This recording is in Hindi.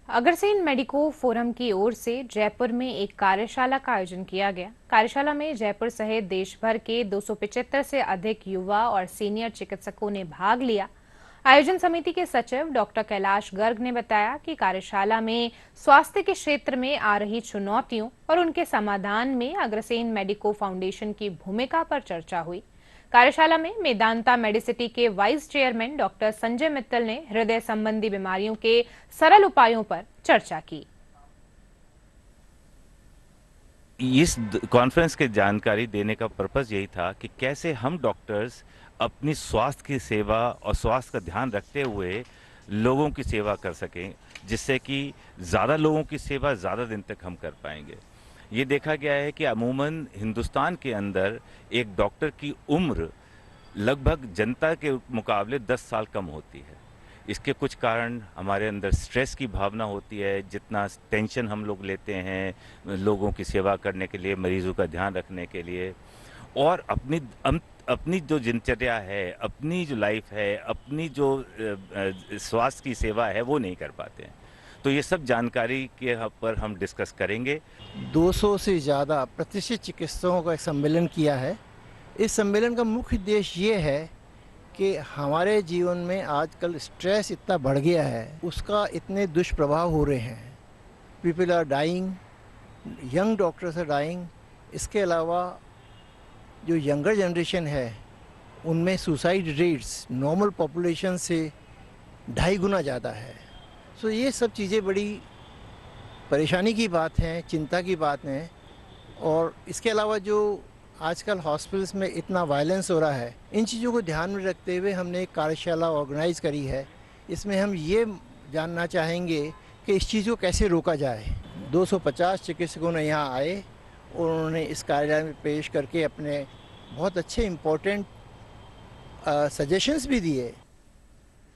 अग्रसेन मेडिको फोरम की ओर से जयपुर में एक कार्यशाला का आयोजन किया गया। कार्यशाला में जयपुर सहित देश भर के 275 से अधिक युवा और सीनियर चिकित्सकों ने भाग लिया। आयोजन समिति के सचिव डॉक्टर कैलाश गर्ग ने बताया कि कार्यशाला में स्वास्थ्य के क्षेत्र में आ रही चुनौतियों और उनके समाधान में अग्रसेन मेडिको फाउंडेशन की भूमिका पर चर्चा हुई। कार्यशाला में मेदांता मेडिसिटी के vice chairman doctor Sanjay Mittal ने हृदय संबंधी बीमारियों के सरल उपायों पर चर्चा की। इस कॉन्फ्रेंस के जानकारी देने का पर्पस यही था कि कैसे हम डॉक्टर्स अपनी स्वास्थ्य की सेवा और स्वास्थ्य का ध्यान रखते हुए लोगों की सेवा कर सकें, जिससे कि ज़्यादा लोगों की सेवा ज़्यादा दिन तक हम कर पाएंगे। ये देखा गया है कि अमूमन हिंदुस्तान के अंदर एक डॉक्टर की उम्र लगभग जनता के मुकाबले 10 साल कम होती है। इसके कुछ कारण हमारे अंदर स्ट्रेस की भावना होती है, जितना टेंशन हम लोग लेते हैं लोगों की सेवा करने के लिए, मरीजों का ध्यान रखने के लिए, और अपनी जो दिनचर्या है, अपनी जो लाइफ है, अपनी जो स्वास्थ्य की सेवा है, वो नहीं कर पाते हैं। तो ये सब जानकारी के पर हम डिस्कस करेंगे। 200 से ज़्यादा प्रतिष्ठित चिकित्सकों का एक सम्मेलन किया है। इस सम्मेलन का मुख्य उद्देश्य ये है कि हमारे जीवन में आजकल स्ट्रेस इतना बढ़ गया है, उसका इतने दुष्प्रभाव हो रहे हैं। People are dying, young doctors are dying. इसके अलावा जो यंगर जनरेशन है उनमें सुसाइड रेट्स नॉर्मल पॉपुलेशन से 2.5 गुना ज़्यादा है। सो ये सब चीज़ें बड़ी परेशानी की बात हैं, चिंता की बात हैं। और इसके अलावा जो आजकल हॉस्पिटल्स में इतना वायलेंस हो रहा है, इन चीज़ों को ध्यान में रखते हुए हमने एक कार्यशाला ऑर्गेनाइज करी है। इसमें हम ये जानना चाहेंगे कि इस चीज़ को कैसे रोका जाए। 250 चिकित्सकों ने यहाँ आए और उन्होंने इस कार्यशाला में पेश करके अपने बहुत अच्छे इम्पोर्टेंट सजेशंस भी दिए।